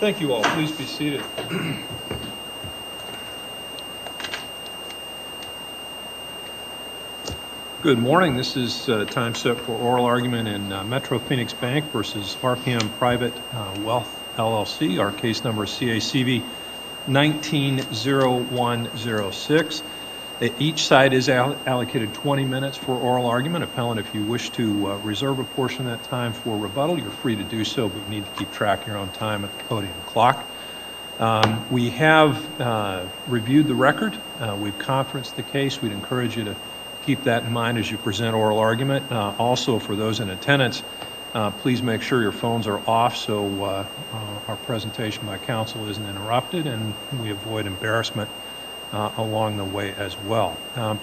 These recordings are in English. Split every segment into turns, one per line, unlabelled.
Thank you all. Please be seated. Good morning. This is time set for oral argument in Metro Phoenix Bank versus RPM Private Wealth LLC. Our case number is CACV 190106. Each side is allocated 20 minutes for oral argument. Appellant, if you wish to reserve a portion of that time for rebuttal, you're free to do so, but you need to keep track of your own time at the podium clock. We have reviewed the record. We've conferenced the case. We'd encourage you to keep that in mind as you present oral argument. Also, for those in attendance, please make sure your phones are off so our presentation by counsel isn't interrupted and we avoid embarrassment along the way as well.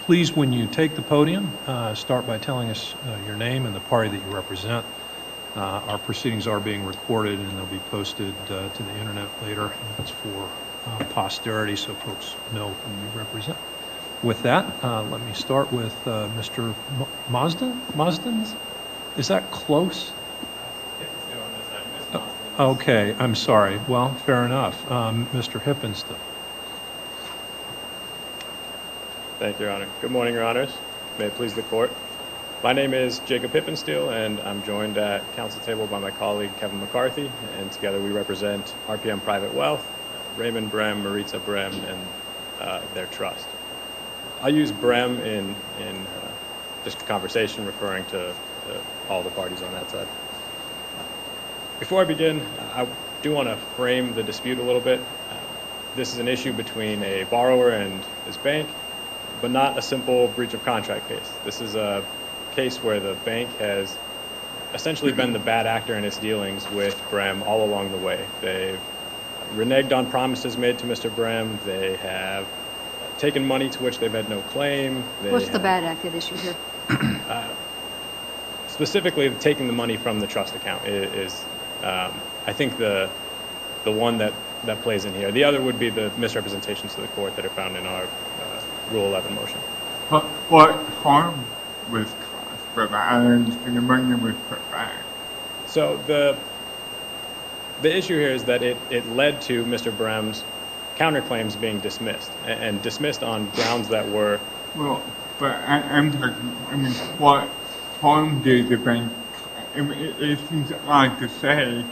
Please, when you take the podium, start by telling us your name and the party that you represent. Our proceedings are being recorded and they'll be posted to the internet later. That's for posterity so folks know who you represent. With that, let me start with Mr. Mazdans. Is that close? Okay, I'm sorry. Well, fair enough. Mr. Hippenstill.
Thank you, Your Honor. Good morning, Your Honors. May it please the Court. My name is Jacob Hippenstill, and I'm joined at council table by my colleague Kevin McCarthy, and together we represent RPM Private Wealth, Raymond Brem, Maritza Brem, and their trust. I'll use Brem in just a conversation referring to all the parties on that side. Before I begin, I do want to frame the dispute a little bit. This is an issue between a borrower and his bank, but not a simple breach of contract case. This is a case where the bank has essentially been the bad actor in its dealings with Brem all along the way. They've reneged on promises made to Mr. Brem. They have taken money to which they've had no claim.
What's the bad acted issue here?
Specifically, taking the money from the trust account is I think, the one that plays in here. The other would be the misrepresentations to the court that are found in our Rule 11 motion.
What harm was caused by that? I understand the money was put back.
So the issue here is that it led to Mr. Brem's counterclaims being dismissed, and dismissed on grounds that were...
Well, but I'm talking, what harm did the bank... it seems odd to say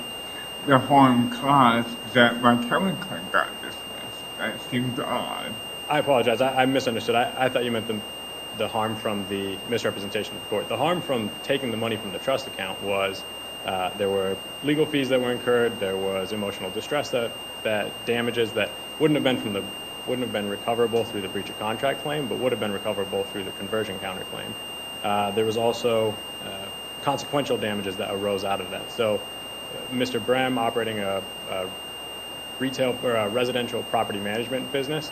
the harm caused that my counterclaim got dismissed. That seems odd.
I apologize. I misunderstood. I thought you meant the harm from the misrepresentation of the court. The harm from taking the money from the trust account was there were legal fees that were incurred. There was emotional distress that damages that wouldn't have been recoverable through the breach of contract claim, but would have been recoverable through the conversion counterclaim. There was also consequential damages that arose out of that. So Mr. Brem, operating a retail or a residential property management business,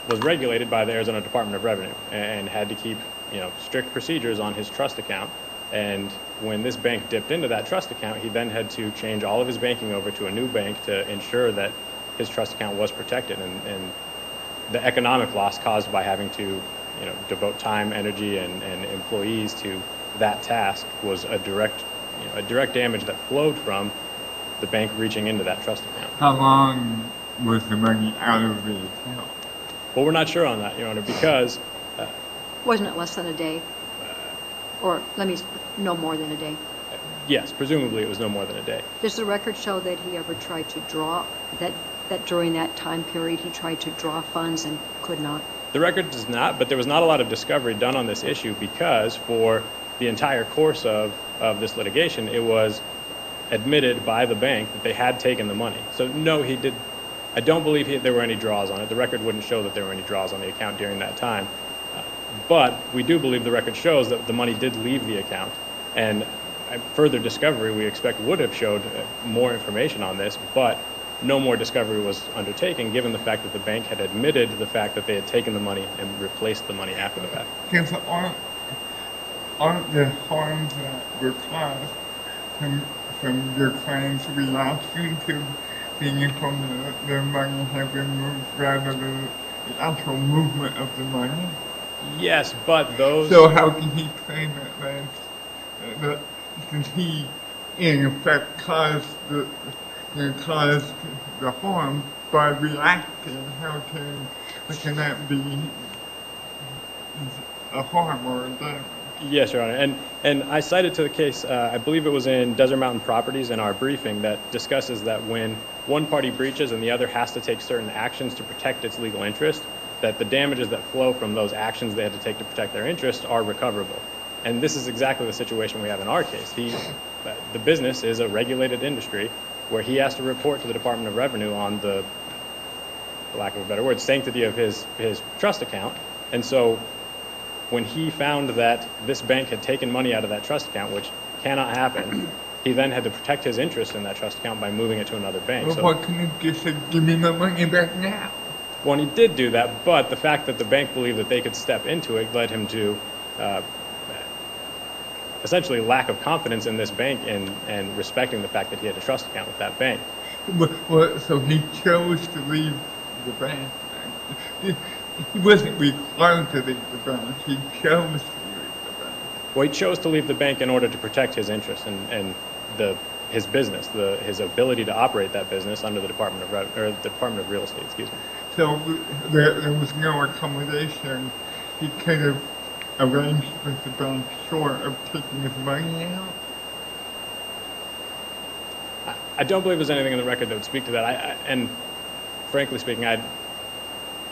was regulated by the Arizona Department of Revenue and had to keep, strict procedures on his trust account. And when this bank dipped into that trust account, he then had to change all of his banking over to a new bank to ensure that his trust account was protected. And the economic loss caused by having to, devote time, energy, and employees to that task was a direct damage that flowed from the bank reaching into that trust account.
How long was the money out of the account?
Well, we're not sure on that, Your Honor, because...
Wasn't it less than a day? Or no more than a day?
Yes, presumably it was no more than a day.
Does the record show that he ever tried to draw, that during that time period he tried to draw funds and could not?
The record does not, but there was not a lot of discovery done on this issue because for the entire course of this litigation, it was admitted by the bank that they had taken the money. So no, he did. I don't believe there were any draws on it. The record wouldn't show that there were any draws on the account during that time. But we do believe the record shows that the money did leave the account. And further discovery we expect would have showed more information on this, but no more discovery was undertaken given the fact that the bank had admitted the fact that they had taken the money and replaced the money after the fact.
Because aren't the harms that were caused from your client's reaction to being informed that the money had been moved rather than the actual movement of the money?
Yes, but those...
So how can he claim that since he, in effect, caused the caused the harm by reacting, how can that be a harm or a damage?
Yes, Your Honor. And I cited to the case, I believe it was in Desert Mountain Properties in our briefing, that discusses that when one party breaches and the other has to take certain actions to protect its legal interest, that the damages that flow from those actions they had to take to protect their interest are recoverable. And this is exactly the situation we have in our case. The business is a regulated industry where he has to report to the Department of Revenue on the, for lack of a better word, sanctity of his trust account. And so when he found that this bank had taken money out of that trust account, which cannot happen, he then had to protect his interest in that trust account by moving it to another bank.
Well,
So,
why couldn't he just say, give me my money back now?
well, he did do that, but the fact that the bank believed that they could step into it led him to essentially lack of confidence in this bank and respecting the fact that he had a trust account with that bank.
Well, so he chose to leave the bank. He wasn't required to leave the bank. He chose to leave the bank.
Well, he chose to leave the bank in order to protect his interest and his business, his ability to operate that business under the Department of Real Estate, excuse me.
So there was no accommodation. He could have arranged with the bank short of taking his money out.
I don't believe there's anything in the record that would speak to that. And frankly speaking, at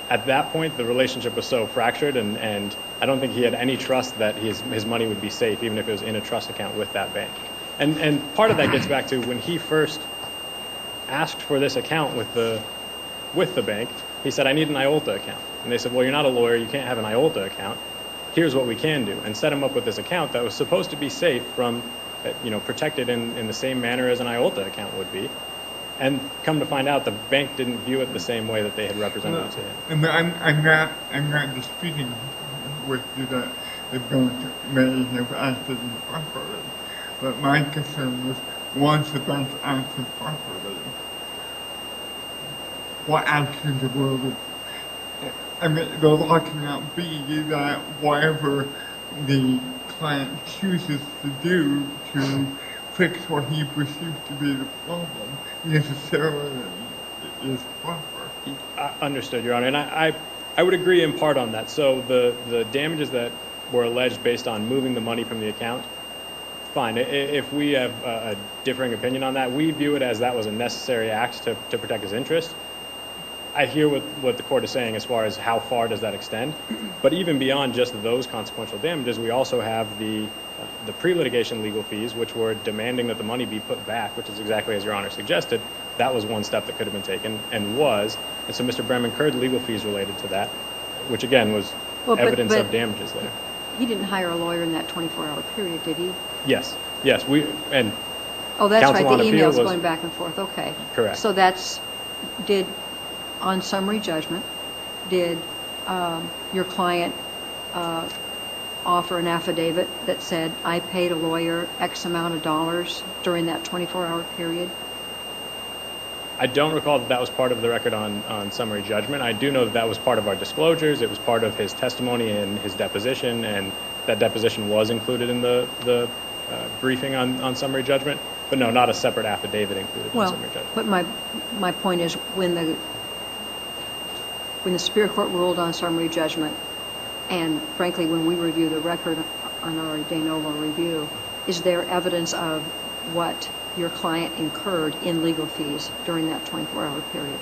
that point, the relationship was so fractured, and I don't think he had any trust that his money would be safe, even if it was in a trust account with that bank. And part of that gets back to when he first asked for this account with the bank. He said, I need an IOLTA account. And they said, well, you're not a lawyer. You can't have an IOLTA account. Here's what we can do. And set him up with this account that was supposed to be safe from, protected in the same manner as an IOLTA account would be. And come to find out, the bank didn't view it the same way that they had represented it to him.
And I'm not disputing with you that the bank may have acted improperly. But my concern was, once the bank acted properly, what actions were the law cannot be that whatever the client chooses to do to fix what he perceives to be the problem necessarily is proper.
Understood, Your Honor. And I would agree in part on that. So the damages that were alleged based on moving the money from the account, fine. If we have a differing opinion on that, we view it as that was a necessary act to protect his interest. I hear what the court is saying as far as how far does that extend. But even beyond just those consequential damages, we also have the pre-litigation legal fees, which were demanding that the money be put back, which is exactly as Your Honor suggested. That was one step that could have been taken and was. And so Mr. Brehm incurred legal fees related to that, which again was evidence of damages there.
He didn't hire a lawyer in that 24-hour period, did he?
Yes.
Oh, that's right,
Counsel on
the
appeal
emails
was-
going back and forth, okay.
Correct.
So on summary judgment, did your client offer an affidavit that said, I paid a lawyer X amount of dollars during that 24-hour period?
I don't recall that was part of the record on summary judgment. I do know that was part of our disclosures. It was part of his testimony and his deposition, and that deposition was included in the briefing on summary judgment. But no, not a separate affidavit included in summary judgment.
But my point is, when the Superior Court ruled on summary judgment, and frankly, when we review the record on our de novo review, is there evidence of what your client incurred in legal fees during that 24-hour period?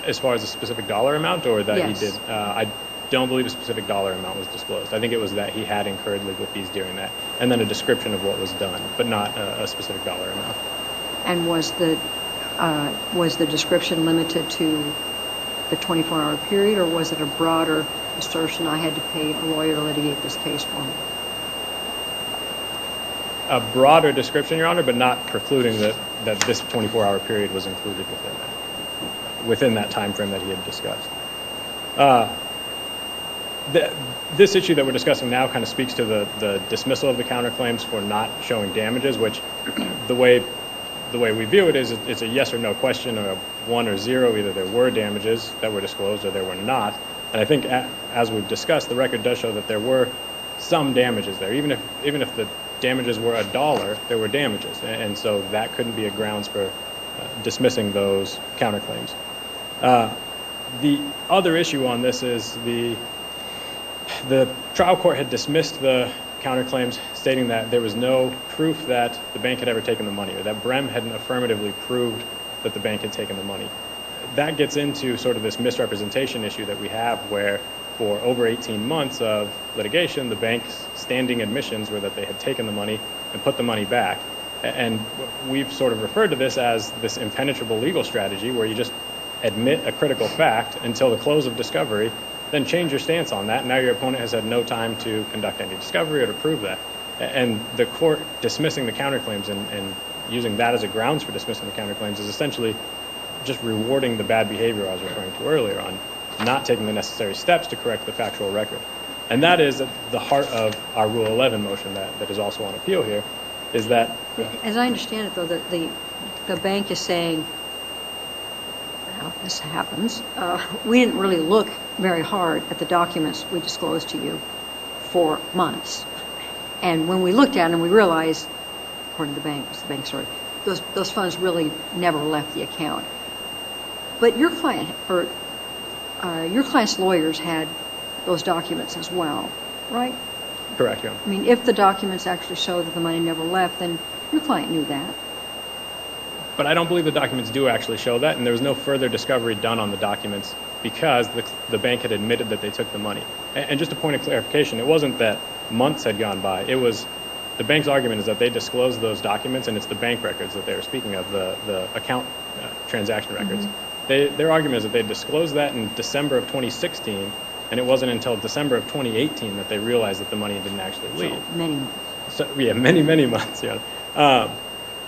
As far as a specific dollar amount, or that
Yes.
he did? I don't believe a specific dollar amount was disclosed. I think it was that he had incurred legal fees during that, and then a description of what was done, but not a specific dollar amount.
And was the description limited to the 24-hour period, or was it a broader assertion, I had to pay a lawyer to litigate this case for me?
A broader description, Your Honor, but not precluding that this 24-hour period was included within that time frame that he had discussed. This issue that we're discussing now kind of speaks to the dismissal of the counterclaims for not showing damages, which the way we view it is it's a yes or no question, or a 1 or 0. Either there were damages that were disclosed or there were not. And I think, as we've discussed, the record does show that there were some damages there. Even if the damages were $1, there were damages, and so that couldn't be a grounds for dismissing those counterclaims. The other issue on this is the trial court had dismissed the counterclaims, stating that there was no proof that the bank had ever taken the money, or that Brem hadn't affirmatively proved that the bank had taken the money. That gets into sort of this misrepresentation issue that we have, where for over 18 months of litigation, the bank's standing admissions were that they had taken the money and put the money back. And we've sort of referred to this as this impenetrable legal strategy, where you just admit a critical fact until the close of discovery, then change your stance on that. Now your opponent has had no time to conduct any discovery or to prove that. And the court dismissing the counterclaims and using that as a grounds for dismissing the counterclaims is essentially just rewarding the bad behavior I was referring to earlier on not taking the necessary steps to correct the factual record. And that is at the heart of our Rule 11 motion that is also on appeal here, is that...
As I understand it, though, that the bank is saying, well, this happens. We didn't really look very hard at the documents we disclosed to you for months. And when we looked at them, we realized, according to the bank, those funds really never left the account. But your client, or your client's lawyers had those documents as well, right?
Correct, yeah.
I mean, if the documents actually show that the money never left, then your client knew that.
But I don't believe the documents do actually show that, and there was no further discovery done on the documents because the bank had admitted that they took the money. And just a point of clarification, it wasn't that months had gone by. It was the bank's argument is that they disclosed those documents, and it's the bank records that they were speaking of, the account transaction records.
Mm-hmm.
Their argument is that they disclosed that in December of 2016, and it wasn't until December of 2018 that they realized that the money didn't actually leave.
So many months.
So, yeah, many months, yeah.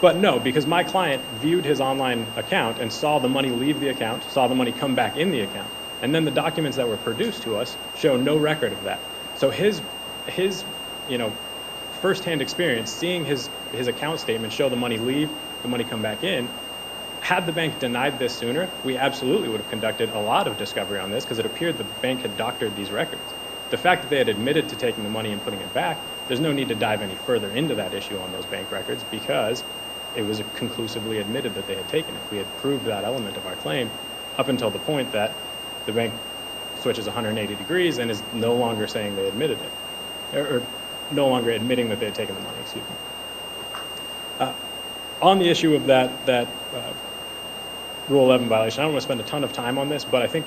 But no, because my client viewed his online account and saw the money leave the account, saw the money come back in the account, and then the documents that were produced to us show no record of that. So his firsthand experience, seeing his account statement show the money leave, the money come back in, had the bank denied this sooner, we absolutely would have conducted a lot of discovery on this, because it appeared the bank had doctored these records. The fact that they had admitted to taking the money and putting it back, there's no need to dive any further into that issue on those bank records, because it was conclusively admitted that they had taken it. We had proved that element of our claim up until the point that the bank switches 180 degrees and is no longer saying they admitted it, or no longer admitting that they had taken the money, excuse me. On the issue of that Rule 11 violation, I don't want to spend a ton of time on this, but I think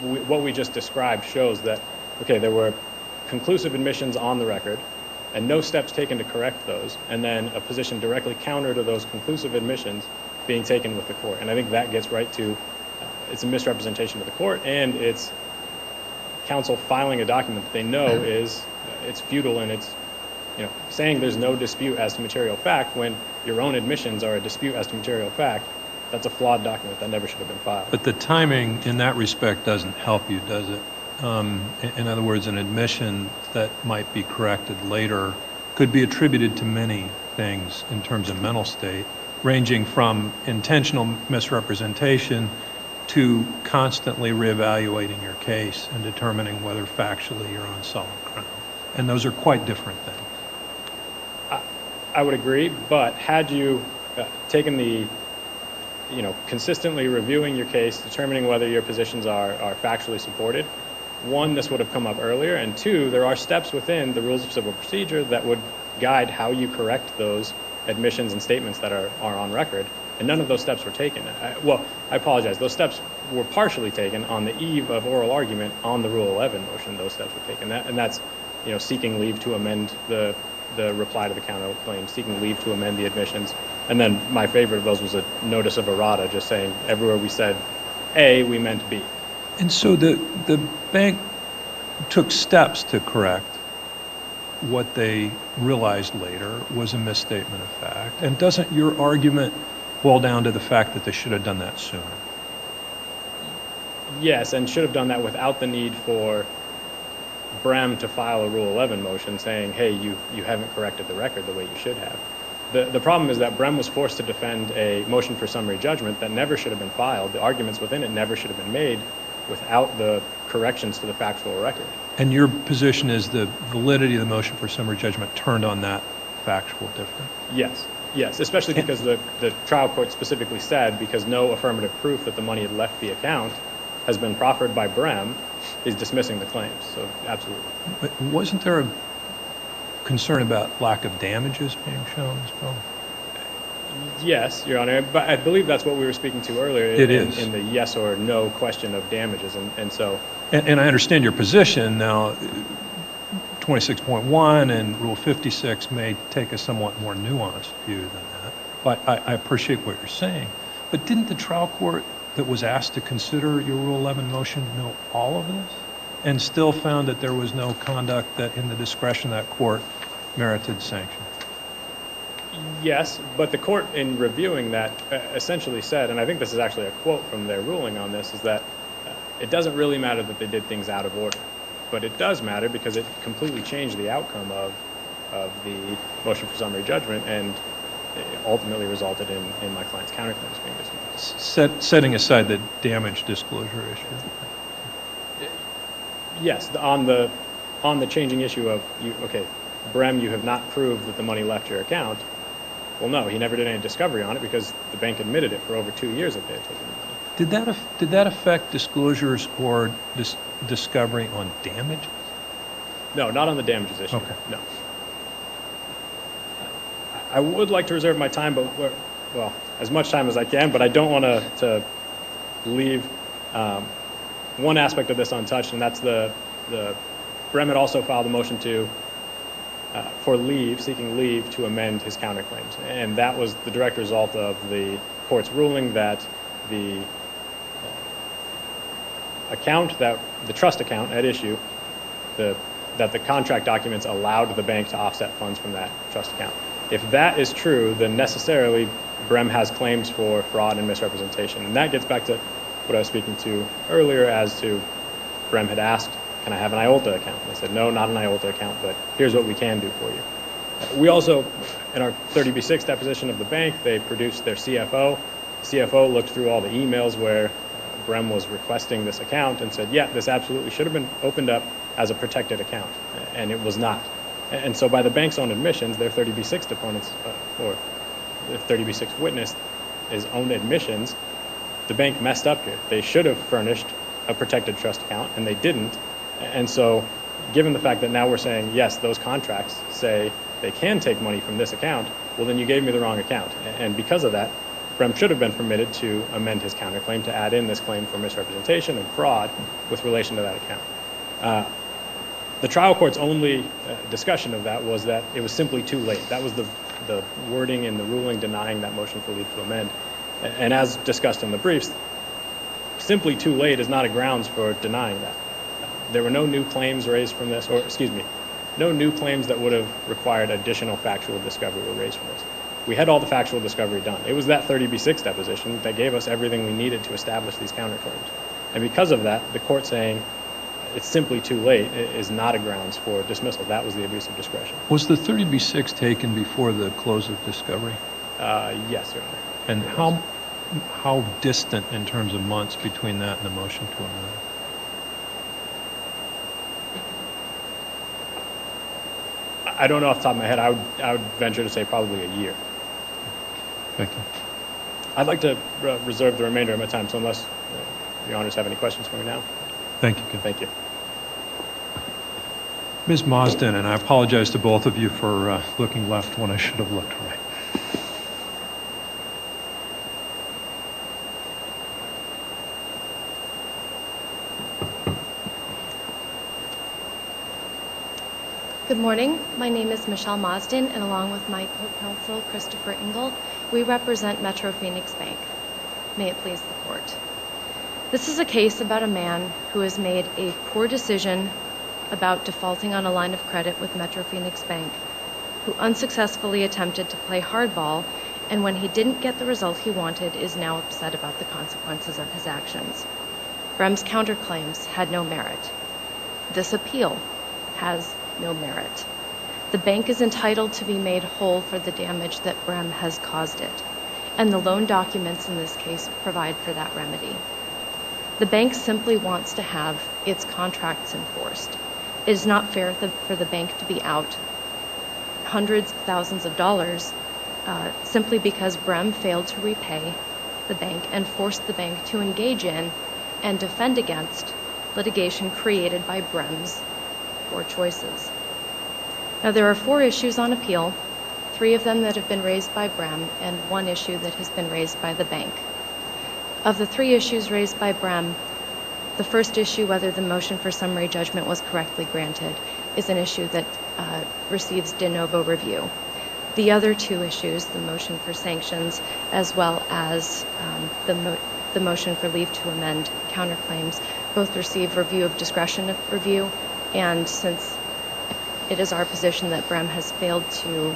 what we just described shows that, okay, there were conclusive admissions on the record and no steps taken to correct those, and then a position directly counter to those conclusive admissions being taken with the court. And I think that gets right to, it's a misrepresentation of the court, and it's counsel filing a document that they know is, it's futile, and it's, saying there's no dispute as to material fact when your own admissions are a dispute as to material fact. That's a flawed document that never should have been filed.
But the timing in that respect doesn't help you, does it? In other words, an admission that might be corrected later could be attributed to many things in terms of mental state, ranging from intentional misrepresentation to constantly reevaluating your case and determining whether factually you're on solid ground. And those are quite different things.
I would agree, but had you taken the consistently reviewing your case, determining whether your positions are factually supported, one, this would have come up earlier, and two, there are steps within the rules of civil procedure that would guide how you correct those admissions and statements that are on record, and none of those steps were taken. I apologize. Those steps were partially taken on the eve of oral argument on the Rule 11 motion. Those steps were taken, and that's seeking leave to amend the reply to the counterclaim, seeking leave to amend the admissions. And then my favorite of those was a notice of errata, just saying everywhere we said A, we meant B.
And so the bank took steps to correct what they realized later was a misstatement of fact. And doesn't your argument boil down to the fact that they should have done that sooner?
Yes, and should have done that without the need for Brem to file a Rule 11 motion saying, hey, you haven't corrected the record the way you should have. The problem is that Brem was forced to defend a motion for summary judgment that never should have been filed. The arguments within it never should have been made without the corrections to the factual record.
And your position is the validity of the motion for summary judgment turned on that factual difference?
Yes. Yes, especially because the trial court specifically said because no affirmative proof that the money had left the account has been proffered by Brem, is dismissing the claims. So absolutely.
But wasn't there a concern about lack of damages being shown as well?
Yes, Your Honor, but I believe that's what we were speaking to earlier
It is.
in the yes or no question of damages. And so...
And I understand your position. Now, 26.1 and Rule 56 may take a somewhat more nuanced view than that. But I appreciate what you're saying. But didn't the trial court that was asked to consider your Rule 11 motion know all of this and still found that there was no conduct that in the discretion of that court merited sanction?
Yes, but the court in reviewing that essentially said, and I think this is actually a quote from their ruling on this, is that it doesn't really matter that they did things out of order, but it does matter because it completely changed the outcome of the motion for summary judgment and it ultimately resulted in my client's counterclaims being dismissed.
Setting aside the damage disclosure issue.
Yes, on the changing issue of, Brem, you have not proved that the money left your account. Well, no, he never did any discovery on it because the bank admitted it for over 2 years that they had taken the money.
Did that affect disclosures or discovery on damages?
No, not on the damages issue.
Okay.
No. I would like to reserve my time, but as much time as I can, but I don't want to leave one aspect of this untouched, and that's the Brem had also filed a motion seeking leave to amend his counterclaims, and that was the direct result of the court's ruling that the trust account at issue, that the contract documents allowed the bank to offset funds from that trust account. If that is true, then necessarily Brem has claims for fraud and misrepresentation, and that gets back to what I was speaking to earlier as to Brem had asked, can I have an IOLTA account? And I said, no, not an IOLTA account, but here's what we can do for you. We also, in our 30B6 deposition of the bank, they produced their CFO. CFO looked through all the emails where Brem was requesting this account and said, yeah, this absolutely should have been opened up as a protected account, and it was not. And so by the bank's own admissions, their 30B6 deponents, or the 30B6 witness, his own admissions, the bank messed up here. They should have furnished a protected trust account, and they didn't. And so given the fact that now we're saying, yes, those contracts say they can take money from this account, well, then you gave me the wrong account. And because of that, Brem should have been permitted to amend his counterclaim to add in this claim for misrepresentation and fraud with relation to that account. The trial court's only discussion of that was that it was simply too late. That was the wording in the ruling denying that motion for leave to amend. And as discussed in the briefs, simply too late is not a grounds for denying that. There were no new claims raised from this, no new claims that would have required additional factual discovery were raised from this. We had all the factual discovery done. It was that 30B6 deposition that gave us everything we needed to establish these counterclaims. And because of that, the court saying it's simply too late is not a grounds for dismissal. That was the abuse of discretion.
Was the 30B6 taken before the close of discovery?
Yes, Your Honor.
And how distant in terms of months between that and the motion to amend?
I don't know off the top of my head. I would venture to say probably a year.
Thank you.
I'd like to reserve the remainder of my time, so unless Your Honors have any questions for me now.
Thank you, Ken.
Thank you.
Ms. Mosden, and I apologize to both of you for looking left when I should have looked right.
Good morning. My name is Michelle Mosden, and along with my co-counsel, Christopher Ingold, we represent Metro Phoenix Bank. May it please the court. This is a case about a man who has made a poor decision about defaulting on a line of credit with Metro Phoenix Bank, who unsuccessfully attempted to play hardball, and when he didn't get the result he wanted, is now upset about the consequences of his actions. Brem's counterclaims had no merit. This appeal has no merit. The bank is entitled to be made whole for the damage that Brem has caused it, and the loan documents in this case provide for that remedy. The bank simply wants to have its contracts enforced. It is not fair for the bank to be out hundreds of thousands of dollars simply because Brem failed to repay the bank and forced the bank to engage in and defend against litigation created by Brem's poor choices. Now, there are 4 issues on appeal, 3 of them that have been raised by Brem and 1 issue that has been raised by the bank. Of the 3 issues raised by Brem, the first issue, whether the motion for summary judgment was correctly granted, is an issue that receives de novo review. The other 2 issues, the motion for sanctions as well as the motion for leave to amend counterclaims, both receive review of discretion review, and since it is our position that Brem has failed to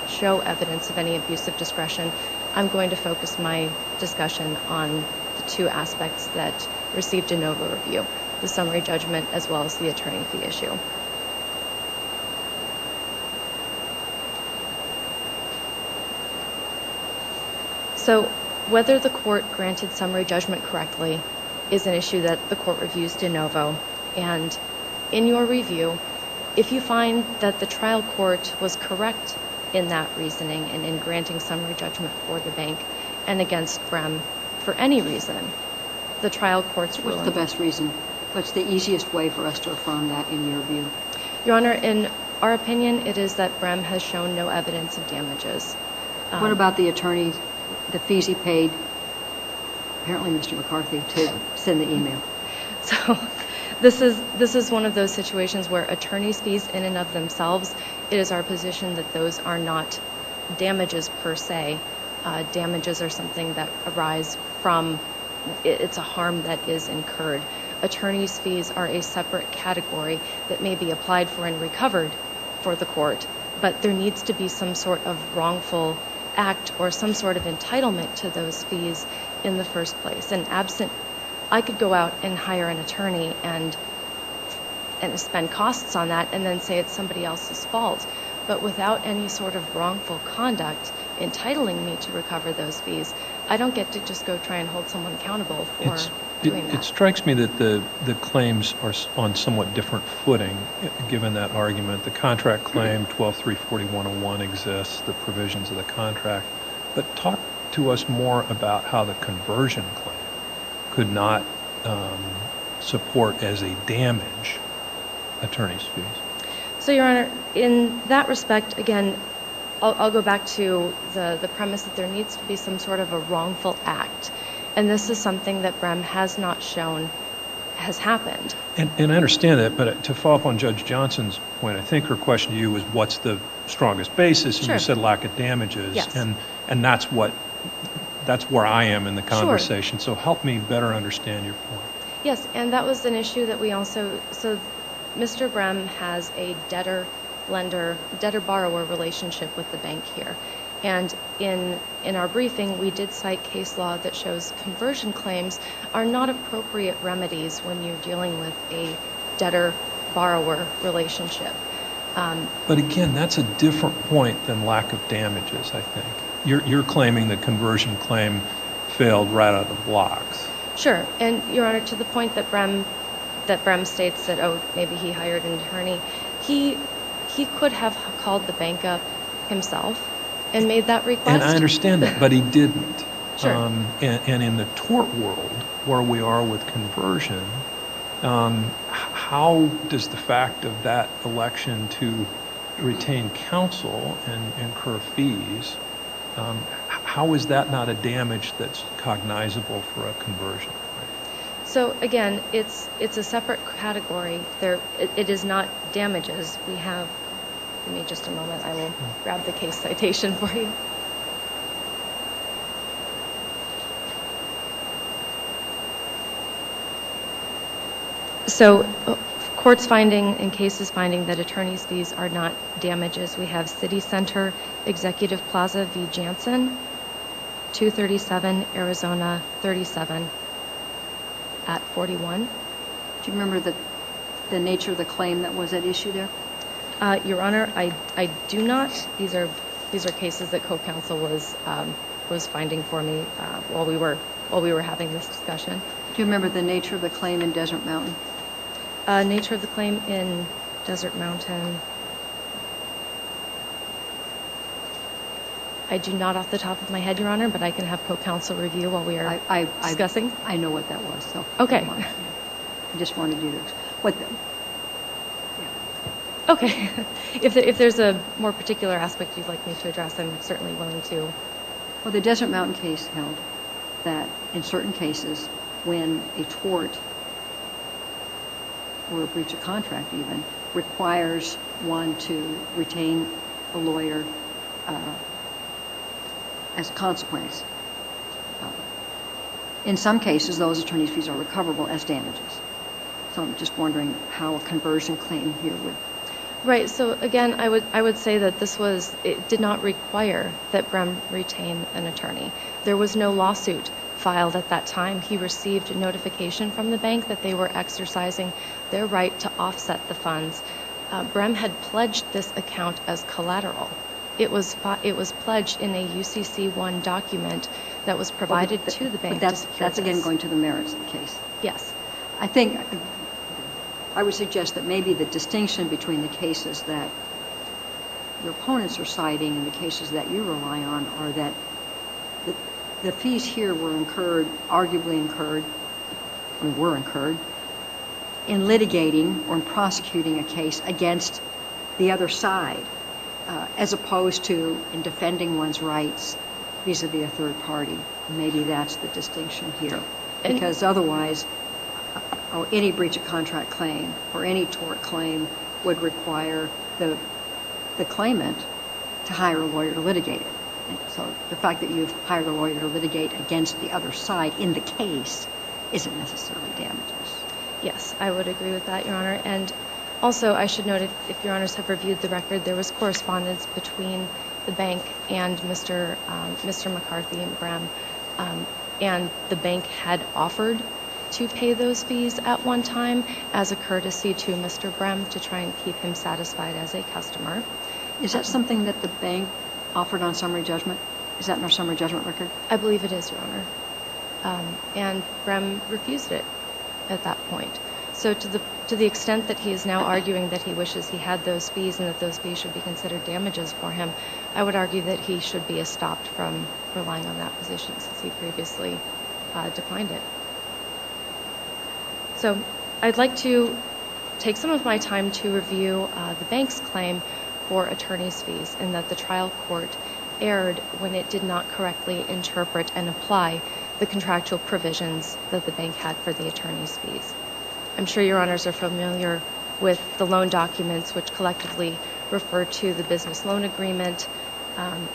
show evidence of any abuse of discretion, I'm going to focus my discussion on the 2 aspects that received de novo review, the summary judgment as well as the attorney fee issue. So whether the court granted summary judgment correctly is an issue that the court reviews de novo. And in your review, if you find that the trial court was correct in that reasoning and in granting summary judgment for the bank and against Brem for any reason, the trial court's ruling...
What's the best reason? What's the easiest way for us to affirm that in your view?
Your Honor, in our opinion, it is that Brem has shown no evidence of damages.
What about the attorney, the fees he paid, apparently Mr. McCarthy, to send the email?
So this is one of those situations where attorney's fees in and of themselves, it is our position that those are not damages per se. Damages are something that arise from, it's a harm that is incurred. Attorney's fees are a separate category that may be applied for and recovered for the court, but there needs to be some sort of wrongful act or some sort of entitlement to those fees in the first place. And absent, I could go out and hire an attorney and spend costs on that and then say it's somebody else's fault. But without any sort of wrongful conduct entitling me to recover those fees, I don't get to just go try and hold someone accountable for doing that.
It strikes me that the claims are on somewhat different footing, given that argument. The contract claim, 12-34101, exists, the provisions of the contract. But talk to us more about how the conversion claim could not support as a damage attorney's fees.
So, Your Honor, in that respect, again, I'll go back to the premise that there needs to be some sort of a wrongful act. And this is something that Brem has not shown has happened.
And I understand that, but to follow up on Judge Johnson's point, I think her question to you was what's the strongest basis? And
Sure.
you said lack of damages.
Yes.
And that's where I am in the conversation.
Sure.
So help me better understand your point.
Yes, and that was an issue that we also, so Mr. Brem has a debtor-borrower relationship with the bank here. And in our briefing, we did cite case law that shows conversion claims are not appropriate remedies when you're dealing with a debtor-borrower relationship.
But again, that's a different point than lack of damages, I think. You're claiming the conversion claim failed right out of the blocks.
Sure, and Your Honor, to the point that Brem states that, oh, maybe he hired an attorney, he could have called the bank up himself and made that request.
And I understand that, but he didn't.
Sure.
And in the tort world, where we are with conversion, how does the fact of that election to retain counsel and incur fees, how is that not a damage that's cognizable for a conversion?
So again, it's a separate category. It is not damages. We have, give me just a moment, I will grab the case citation for you. So courts finding and cases finding that attorney's fees are not damages. We have City Center Executive Plaza v. Jansen, 237 Arizona 37 at 41.
Do you remember the nature of the claim that was at issue there?
Your Honor, I do not. These are cases that co-counsel was finding for me while we were having this discussion.
Do you remember the nature of the claim in Desert Mountain?
Nature of the claim in Desert Mountain. I do not off the top of my head, Your Honor, but I can have co-counsel review while we are discussing.
I know what that was, so.
Okay.
I just wanted you to, what,
Okay. If there's a more particular aspect you'd like me to address, I'm certainly willing to.
well, the Desert Mountain case held that in certain cases, when a tort or a breach of contract even requires one to retain a lawyer as a consequence, in some cases, those attorney's fees are recoverable as damages. So I'm just wondering how a conversion claim here would.
Right. So again, I would say that it did not require that Brem retain an attorney. There was no lawsuit filed at that time. He received a notification from the bank that they were exercising their right to offset the funds. Brem had pledged this account as collateral. It was pledged in a UCC-1 document that was provided to the bank.
But that's again going to the merits of the case.
Yes.
I think I would suggest that maybe the distinction between the cases that your opponents are citing and the cases that you rely on are that the fees here were arguably incurred in litigating or in prosecuting a case against the other side, as opposed to in defending one's rights vis-a-vis a third party. Maybe that's the distinction here. Because otherwise, any breach of contract claim or any tort claim would require the claimant to hire a lawyer to litigate it. And so the fact that you've hired a lawyer to litigate against the other side in the case isn't necessarily damages.
Yes, I would agree with that, Your Honor. And also, I should note, if Your Honors have reviewed the record, there was correspondence between the bank and Mr. McCarthy and Brem, and the bank had offered to pay those fees at one time as a courtesy to Mr. Brem to try and keep him satisfied as a customer.
Is that something that the bank offered on summary judgment? Is that in our summary judgment record?
I believe it is, Your Honor. And Brem refused it at that point. So to the extent that he is now arguing that he wishes he had those fees and that those fees should be considered damages for him, I would argue that he should be stopped from relying on that position since he previously declined it. So I'd like to take some of my time to review the bank's claim for attorney's fees and that the trial court erred when it did not correctly interpret and apply the contractual provisions that the bank had for the attorney's fees. I'm sure Your Honors are familiar with the loan documents, which collectively refer to the business loan agreement,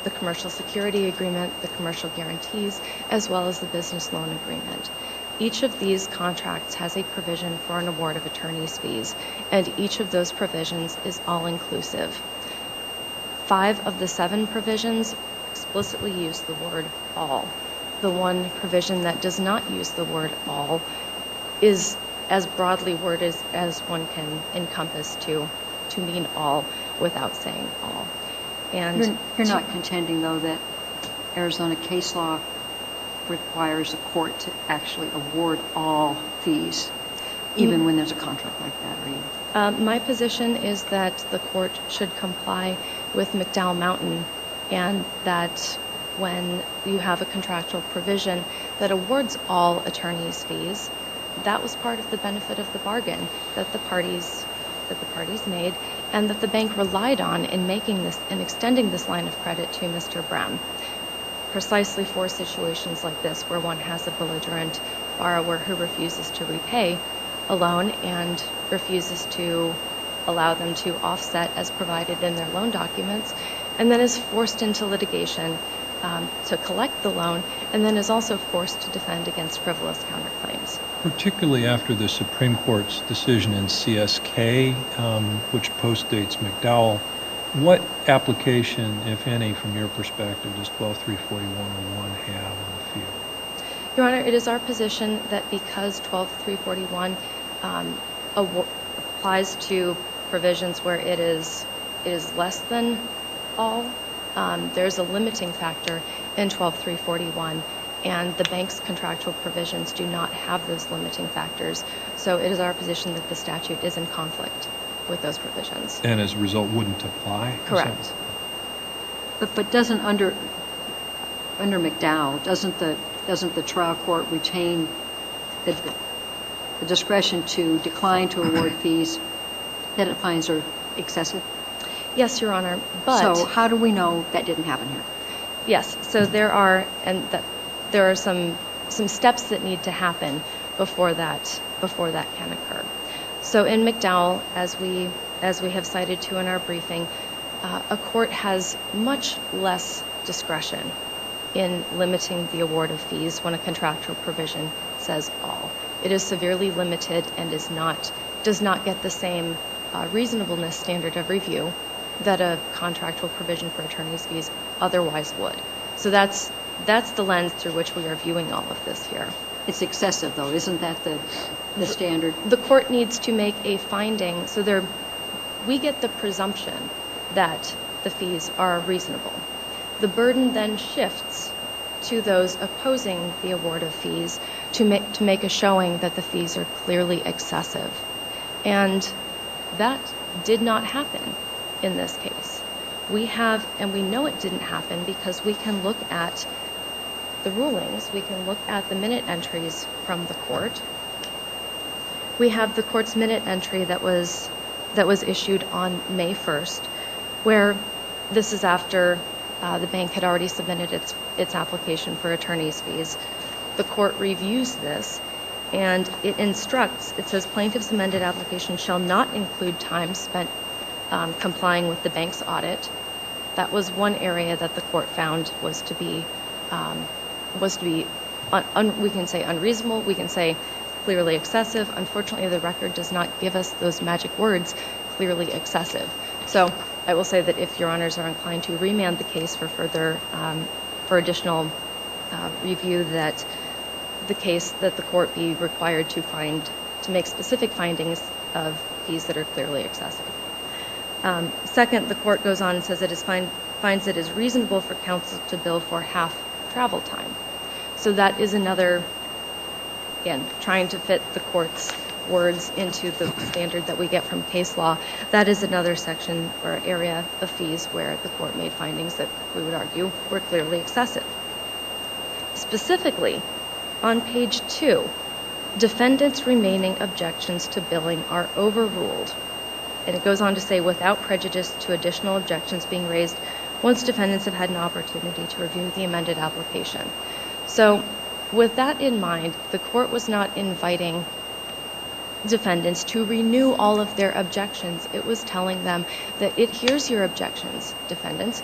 the commercial security agreement, the commercial guarantees, as well as the business loan agreement. Each of these contracts has a provision for an award of attorney's fees, and each of those provisions is all-inclusive. 5 of the 7 provisions explicitly use the word all. The one provision that does not use the word all is as broadly worded as one can encompass to mean all without saying all. And
you're not contending, though, that Arizona case law requires a court to actually award all fees, even when there's a contract like that, are you?
My position is that the court should comply with McDowell Mountain, and that when you have a contractual provision that awards all attorneys' fees, that was part of the benefit of the bargain that the parties made, and that the bank relied on in making this and extending this line of credit to Mr. Brem, precisely for situations like this where one has a belligerent borrower who refuses to repay a loan and refuses to allow them to offset as provided in their loan documents, and then is forced into litigation to collect the loan, and then is also forced to defend against frivolous counterclaims.
Particularly after the Supreme Court's decision in CSK, which postdates McDowell, what application, if any, from your perspective, does 12-341-01 have on the field?
Your Honor, it is our position that because 12-341 applies to provisions where it is less than all, there's a limiting factor in 12-341, and the bank's contractual provisions do not have those limiting factors. So it is our position that the statute is in conflict with those provisions.
And as a result, wouldn't apply?
Correct.
But doesn't under under McDowell, doesn't the trial court retain the discretion to decline to award fees that it finds are excessive?
Yes, Your Honor, but...
So how do we know that didn't happen here?
Yes, so there are some steps that need to happen before that can occur. So in McDowell, as we have cited to in our briefing, a court has much less discretion in limiting the award of fees when a contractual provision says all. It is severely limited and does not get the same reasonableness standard of review that a contractual provision for attorney's fees otherwise would. So that's the lens through which we are viewing all of this here.
It's excessive, though. Isn't that the standard?
The court needs to make a finding. So we get the presumption that the fees are reasonable. The burden then shifts to those opposing the award of fees to make a showing that the fees are clearly excessive. And that did not happen in this case. We know it didn't happen because we can look at the rulings, we can look at the minute entries from the court. We have the court's minute entry that was issued on May 1st, where this is after the bank had already submitted its application for attorney's fees. The court reviews this and it instructs, it says plaintiff's amended application shall not include time spent complying with the bank's audit. That was one area that the court found was to be we can say unreasonable, we can say clearly excessive. Unfortunately, the record does not give us those magic words, clearly excessive. So I will say that if Your Honors are inclined to remand the case for further, for additional review, that the case that the court be required to make specific findings of fees that are clearly excessive. Second, the court goes on and says finds it is reasonable for counsel to bill for half travel time. So that is another, again, trying to fit the court's words into the standard that we get from case law. That is another section or area of fees where the court made findings that we would argue were clearly excessive. Specifically, on page 2, defendants' remaining objections to billing are overruled. And it goes on to say, without prejudice to additional objections being raised once defendants have had an opportunity to review the amended application. So with that in mind, the court was not inviting defendants to renew all of their objections. It was telling them that it hears your objections, defendants.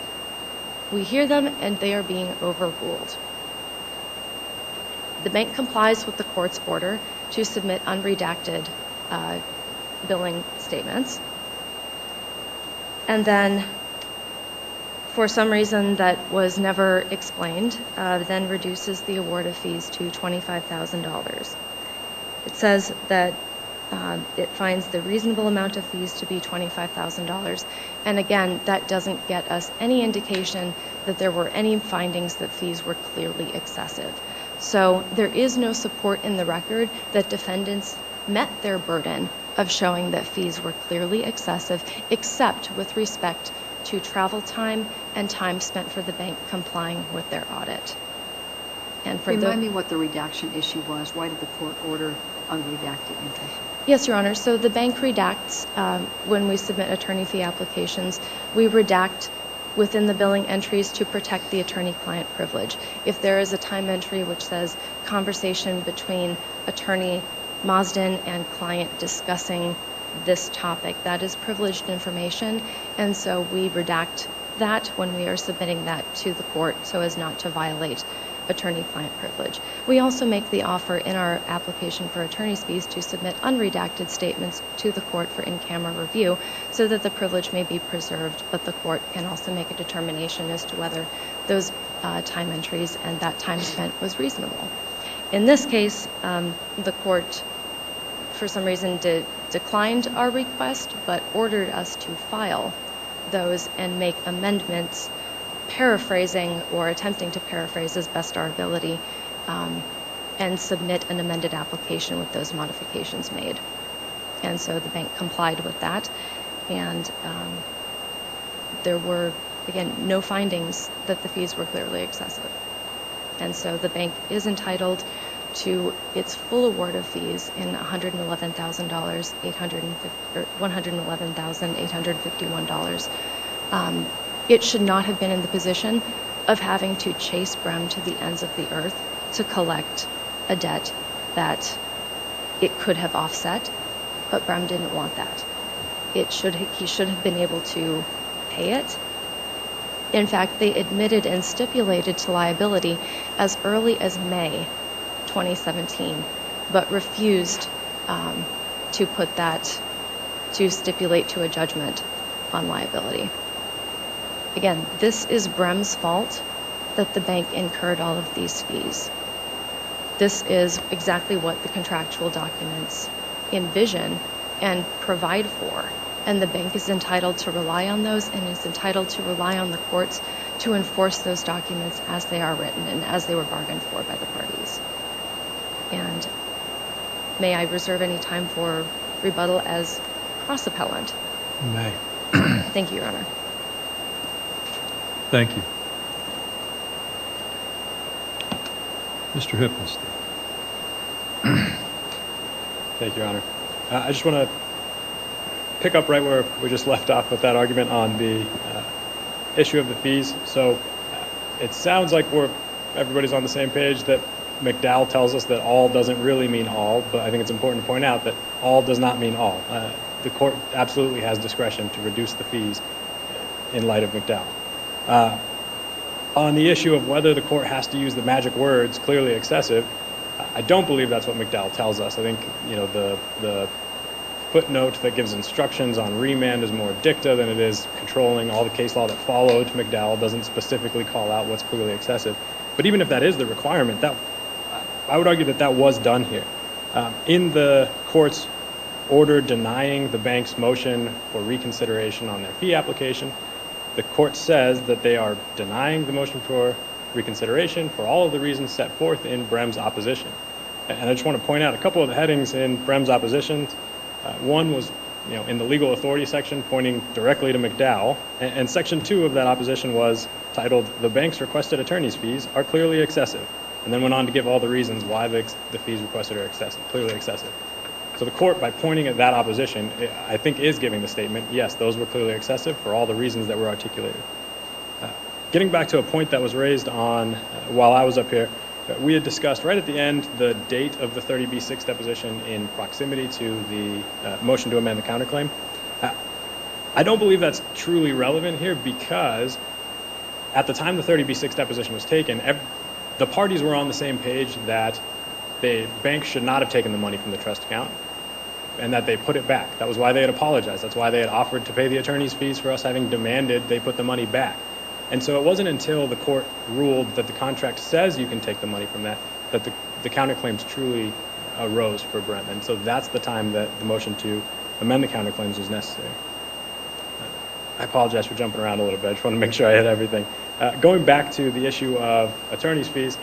We hear them and they are being overruled. The bank complies with the court's order to submit unredacted billing statements. And then, for some reason that was never explained, then reduces the award of fees to $25,000. It says that it finds the reasonable amount of fees to be $25,000. And again, that doesn't get us any indication that there were any findings that fees were clearly excessive. So there is no support in the record that defendants met their burden of showing that fees were clearly excessive, except with respect to travel time and time spent for the bank complying with their audit. And for
Remind me what the redaction issue was. Why did the court order unredacted entries?
Yes, Your Honor. So the bank redacts when we submit attorney fee applications. We redact within the billing entries to protect the attorney-client privilege. If there is a time entry which says conversation between attorney Marsden and client discussing this topic, that is privileged information, and so we redact that when we are submitting that to the court so as not to violate attorney-client privilege. We also make the offer in our application for attorney's fees to submit unredacted statements to the court for in-camera review so that the privilege may be preserved, but the court can also make a determination as to whether those time entries and that time spent was reasonable. In this case, the court, for some reason, declined our request, but ordered us to file those and make amendments, paraphrasing or attempting to paraphrase as best our ability, and submit an amended application with those modifications made. And so the bank complied with that, and there were, again, no findings that the fees were clearly excessive. And so the bank is entitled to its full award of fees in $111,851. It should not have been in the position of having to chase Brem to the ends of the earth to collect a debt that it could have offset, but Brem didn't want that. He should have been able to pay it. In fact, they admitted and stipulated to liability as early as May 2017, but refused to stipulate to a judgment on liability. Again, this is Brem's fault that the bank incurred all of these fees. This is exactly what the contractual documents envision and provide for. And the bank is entitled to rely on those and is entitled to rely on the courts to enforce those documents as they are written and as they were bargained for by the parties. And may I reserve any time for rebuttal as cross-appellant?
You may.
Thank you, Your Honor.
Thank you. Mr. Hippenstein.
Thank you, Your Honor. I just want to pick up right where we just left off with that argument on the issue of the fees. So it sounds like everybody's on the same page that McDowell tells us that all doesn't really mean all, but I think it's important to point out that all does not mean all. The court absolutely has discretion to reduce the fees in light of McDowell. On the issue of whether the court has to use the magic words clearly excessive, I don't believe that's what McDowell tells us. I think the footnote that gives instructions on remand is more dicta than it is controlling. All the case law that followed McDowell doesn't specifically call out what's clearly excessive. But even if that is the requirement, I would argue that was done here. In the court's order denying the bank's motion for reconsideration on their fee application, the court says that they are denying the motion for reconsideration for all of the reasons set forth in Brem's opposition. And I just want to point out a couple of the headings in Brem's opposition. One was, in the legal authority section, pointing directly to McDowell. And section 2 of that opposition was titled, "The bank's requested attorney's fees are clearly excessive," and then went on to give all the reasons why the fees requested are clearly excessive. So the court, by pointing at that opposition, I think is giving the statement, yes, those were clearly excessive for all the reasons that were articulated. Getting back to a point that was raised while I was up here, we had discussed right at the end the date of the 30B6 deposition in proximity to the motion to amend the counterclaim. I don't believe that's truly relevant here because at the time the 30B6 deposition was taken, the parties were on the same page that the bank should not have taken the money from the trust account and that they put it back. That was why they had apologized. That's why they had offered to pay the attorney's fees for us having demanded they put the money back. And so it wasn't until the court ruled that the contract says you can take the money from that the counterclaims truly arose for Brem. And so that's the time that the motion to amend the counterclaims was necessary. I apologize for jumping around a little bit. I just want to make sure I hit everything. Going back to the issue of attorney's fees,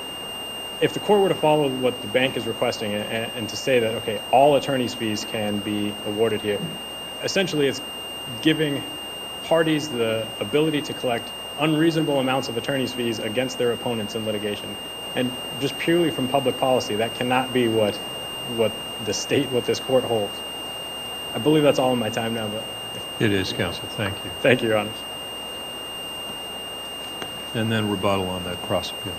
if the court were to follow what the bank is requesting and to say that, okay, all attorney's fees can be awarded here, essentially it's giving parties the ability to collect unreasonable amounts of attorney's fees against their opponents in litigation. And just purely from public policy, that cannot be what this court holds. I believe that's all in my time now, but
It is, counsel. Thank you.
thank you, Your Honors.
And then rebuttal on that cross appeal.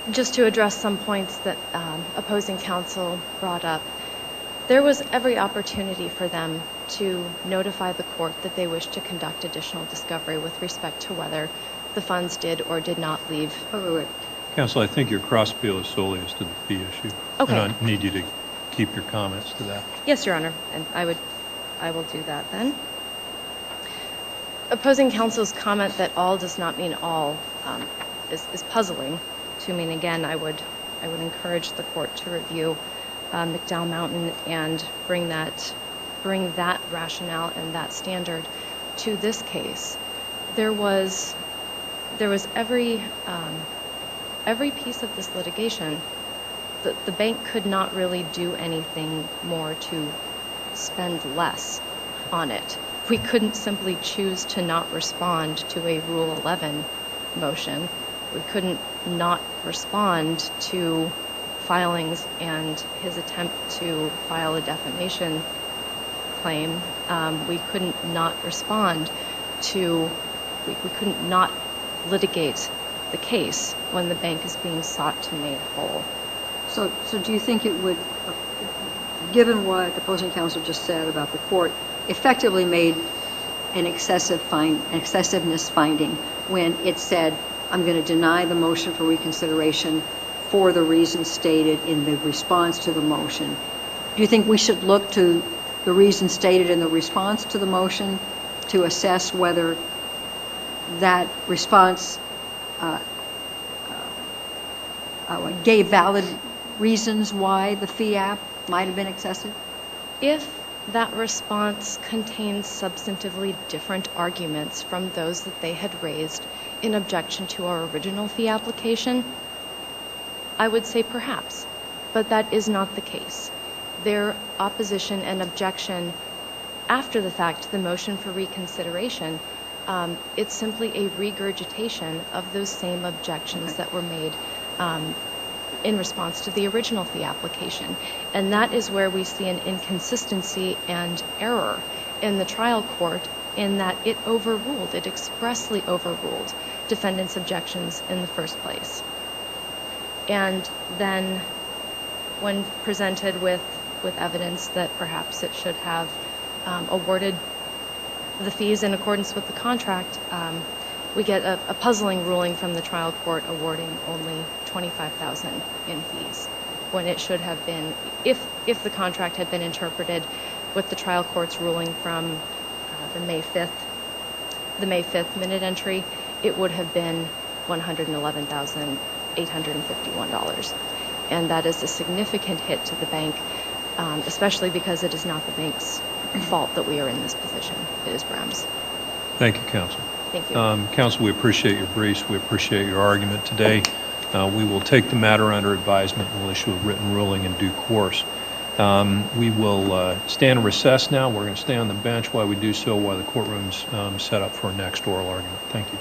Just to address some points that opposing counsel brought up, there was every opportunity for them to notify the court that they wished to conduct additional discovery with respect to whether the funds did or did not leave.
Wait.
Counsel, I think your cross appeal is solely as to the fee issue.
Okay.
And I need you to keep your comments to that.
Yes, Your Honor, and I will do that then. Opposing counsel's comment that all does not mean all is puzzling to me. And again, I would encourage the court to review McDowell Mountain and bring that rationale and that standard to this case. There was every piece of this litigation. The bank could not really do anything more to spend less on it. We couldn't simply choose to not respond to a Rule 11 motion. We couldn't not respond to filings and his attempt to file a defamation claim. We couldn't not respond to, we couldn't not litigate the case when the bank is being sought to make whole.
So do you think it would, given what the opposing counsel just said about the court, effectively made an excessiveness finding when it said, I'm going to deny the motion for reconsideration for the reasons stated in the response to the motion? Do you think we should look to the reasons stated in the response to the motion to assess whether that response gave valid reasons why the fee app might have been excessive?
If that response contains substantively different arguments from those that they had raised in objection to our original fee application, I would say perhaps, but that is not the case. Their opposition and objection after the fact to the motion for reconsideration, it's simply a regurgitation of those same objections that were made in response to the original fee application. And that is where we see an inconsistency and error in the trial court, in that it expressly overruled defendants' objections in the first place. And then when presented with evidence that perhaps it should have awarded the fees in accordance with the contract, we get a puzzling ruling from the trial court awarding only $25,000 in fees, when it should have been, if the contract had been interpreted with the trial court's ruling from the May 5th minute entry, it would have been $111,851. And that is a significant hit to the bank, especially because it is not the bank's fault that we are in this position. It is Brown's.
Thank you, counsel.
Thank you.
Counsel, we appreciate your briefs. We appreciate your argument today. We will take the matter under advisement and will issue a written ruling in due course. We will stand in recess now. We're going to stay on the bench while we do so, while the courtroom's set up for our next oral argument. Thank you.